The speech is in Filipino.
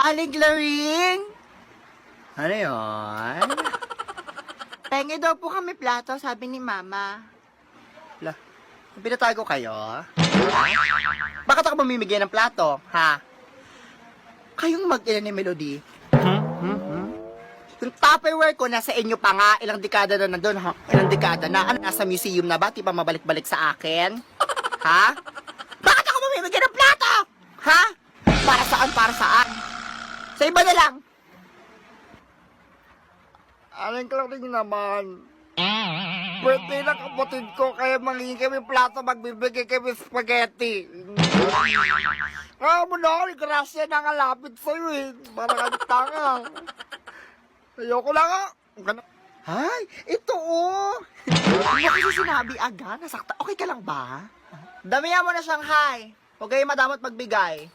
Aling Laring? Ano yun? Pengi daw po kami plato, sabi ni Mama. La, pinatago kayo? Bakit ako mamimigay ng plato, ha? Kayong mag-ina ni Melody. Yung Tupperware ko nasa inyo pa nga, ilang dekada na nandun, ha? Ilang dekada na, ano, nasa museum na ba? Di ba mabalik-balik sa akin? Ha? Bakit ako mamimigay ng plato? Ha? Para saan, para saan? Sa iba na lang. Aling Claring naman. Birthday ng kapatid ko, kaya mangingi kami plato, magbibigay kami spaghetti. Mo na ako, grasya na nga lapit sa'yo eh. Parang ang tanga. Ayoko lang ah. Ay, ito oh. Ano kasi sinabi aga? Nasakta. Okay ka lang ba? Damihan mo na, Shanghai. Huwag kayo madamot magbigay.